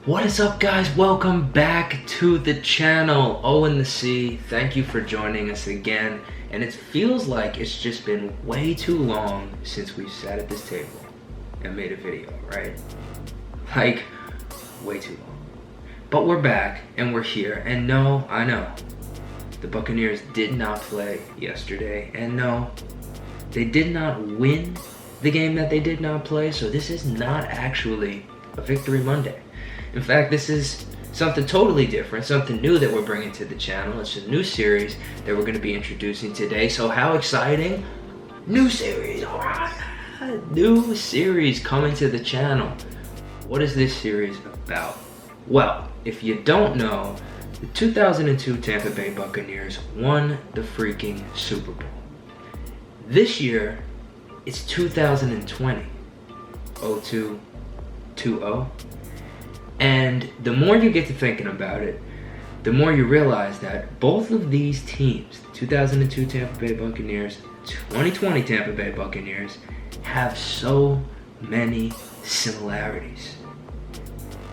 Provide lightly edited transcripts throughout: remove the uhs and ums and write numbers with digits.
What is up, guys? Welcome back to the channel. O in the C, thank you for joining us again. And it feels like it's just been way too long since we sat at this table and made a video, right? Like, way too long. But we're back and we're here. And no, I know, the Buccaneers did not play yesterday. And no, they did not win the game that they did not play. So this is not actually a Victory Monday. In fact, this is something totally different, something new that we're bringing to the channel. It's a new series that we're going to be introducing today. So how exciting! New series, all right. New series coming to the channel. What is this series about? Well, if you don't know, the 2002 Tampa Bay Buccaneers won the freaking Super Bowl. This year, it's 2020. 02-20. And the more you get to thinking about it, the more you realize that both of these teams, 2002 Tampa Bay Buccaneers, 2020 Tampa Bay Buccaneers, have so many similarities.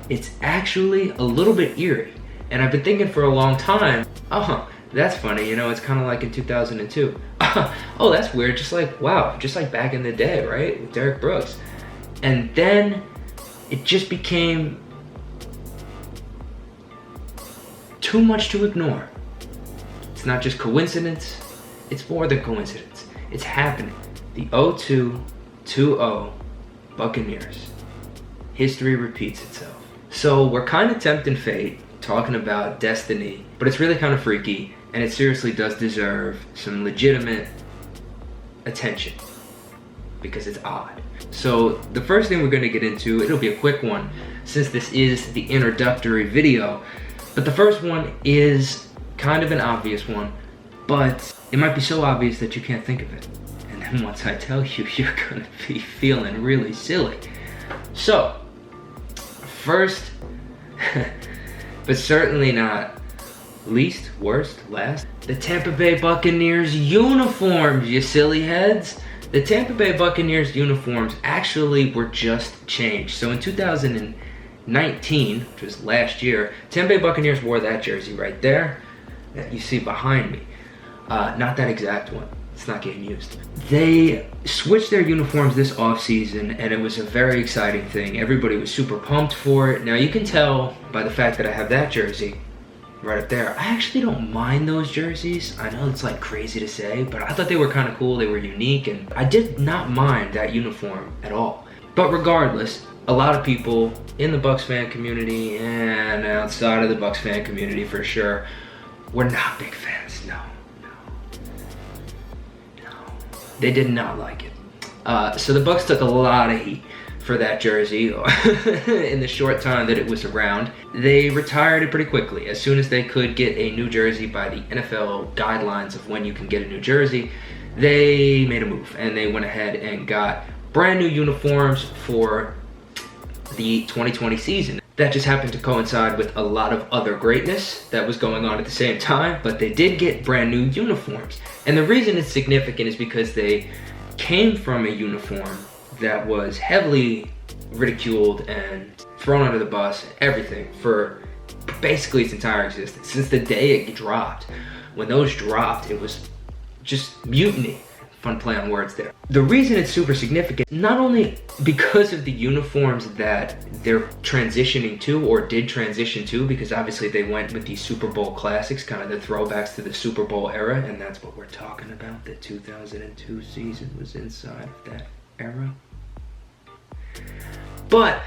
It's actually a little bit eerie. And I've been thinking for a long time, oh, that's funny, you know, it's kind of like in 2002. Oh, that's weird, just like, wow, just like back in the day, right, with Derek Brooks. And then it just became too much to ignore. It's not just coincidence, it's more than coincidence. It's happening. The 02-20 Buccaneers. History repeats itself. So we're kind of tempting fate, talking about destiny, but it's really kind of freaky, and it seriously does deserve some legitimate attention because it's odd. So the first thing we're going to get into, it'll be a quick one since this is the introductory video. But the first one is kind of an obvious one, but it might be so obvious that you can't think of it. And then once I tell you, you're gonna be feeling really silly. So, first, but certainly not least, worst, last, the Tampa Bay Buccaneers uniforms, you silly heads. The Tampa Bay Buccaneers uniforms actually were just changed. So in 2019, which was last year, Tampa Bay Buccaneers wore that jersey right there that you see behind me. Not that exact one. It's not getting used. They switched their uniforms this offseason, and it was a very exciting thing. Everybody was super pumped for it. Now you can tell by the fact that I have that jersey right up there. I actually don't mind those jerseys. I know it's like crazy to say, but I thought they were kind of cool. They were unique, and I did not mind that uniform at all. But regardless, a lot of people in the Bucs fan community and outside of the Bucs fan community for sure were not big fans. No. They did not like it. So the Bucs took a lot of heat for that jersey in the short time that it was around. They retired it pretty quickly. As soon as they could get a new jersey by the NFL guidelines of when you can get a new jersey, they made a move and they went ahead and got brand new uniforms for the 2020 season. That just happened to coincide with a lot of other greatness that was going on at the same time, but they did get brand new uniforms. And the reason it's significant is because they came from a uniform that was heavily ridiculed and thrown under the bus, everything, for basically its entire existence. Since the day it dropped. When those dropped, it was just mutiny. Fun play on words there. The reason it's super significant, not only because of the uniforms that they're transitioning to or did transition to, because obviously they went with these Super Bowl classics, kind of the throwbacks to the Super Bowl era, and that's what we're talking about. The 2002 season was inside of that era. But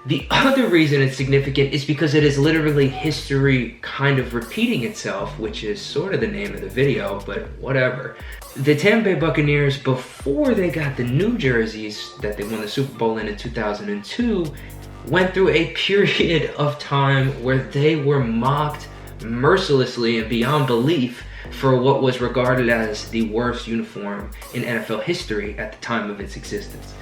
the other reason it's significant is because it is literally history kind of repeating itself, which is sort of the name of the video, but whatever. The Tampa Bay Buccaneers, before they got the new jerseys that they won the Super Bowl in 2002, went through a period of time where they were mocked mercilessly and beyond belief for what was regarded as the worst uniform in NFL history at the time of its existence.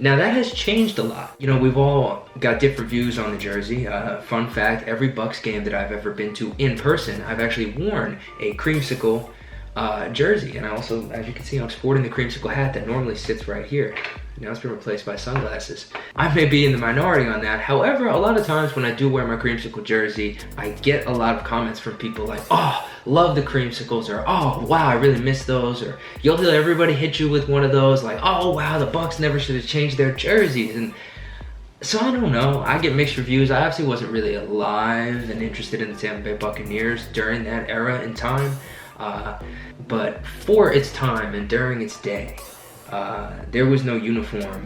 Now that has changed a lot. You know, we've all got different views on the jersey. Fun fact, every Bucs game that I've ever been to in person, I've actually worn a creamsicle jersey. And I also, as you can see, I'm sporting the creamsicle hat that normally sits right here. Now it's been replaced by sunglasses. I may be in the minority on that. However, a lot of times when I do wear my creamsicle jersey, I get a lot of comments from people like, oh, love the creamsicles, or oh, wow, I really miss those, or you'll hear everybody hit you with one of those, like, oh, wow, the Bucs never should have changed their jerseys. And so I don't know, I get mixed reviews. I obviously wasn't really alive and interested in the Tampa Bay Buccaneers during that era in time, but for its time and during its day, there was no uniform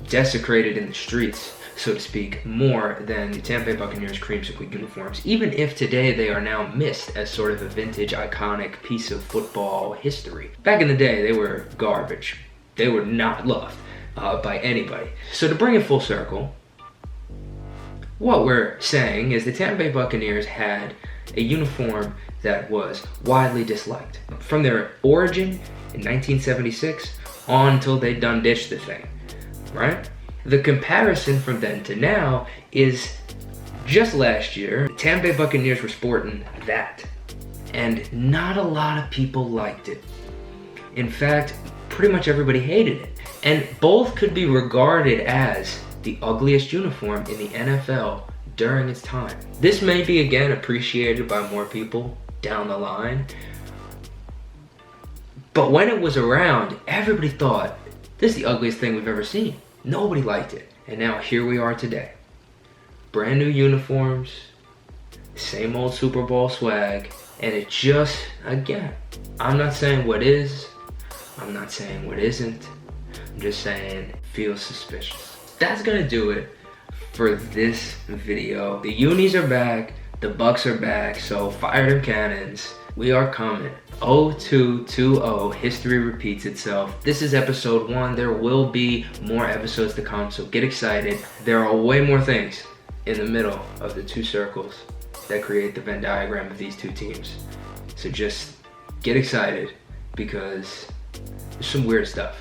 desecrated in the streets, so to speak, more than the Tampa Bay Buccaneers creamsicle uniforms, even if today they are now missed as sort of a vintage, iconic piece of football history. Back in the day, they were garbage. They were not loved by anybody. So to bring it full circle, what we're saying is the Tampa Bay Buccaneers had a uniform that was widely disliked. From their origin in 1976 on until they done ditched the thing, right? The comparison from then to now is just last year, the Tampa Bay Buccaneers were sporting that, and not a lot of people liked it. In fact, pretty much everybody hated it. And both could be regarded as the ugliest uniform in the NFL during its time. This may be again appreciated by more people down the line, but when it was around, everybody thought, this is the ugliest thing we've ever seen. Nobody liked it. And now here we are today. Brand new uniforms, same old Super Bowl swag, and it just, again, I'm not saying what is, I'm not saying what isn't, I'm just saying feels suspicious. That's gonna do it for this video. The unis are back, the Bucs are back, so fire them cannons. We are coming. 0220, history repeats itself. This is episode 1. There will be more episodes to come, so get excited. There are way more things in the middle of the two circles that create the Venn diagram of these two teams. So just get excited because there's some weird stuff.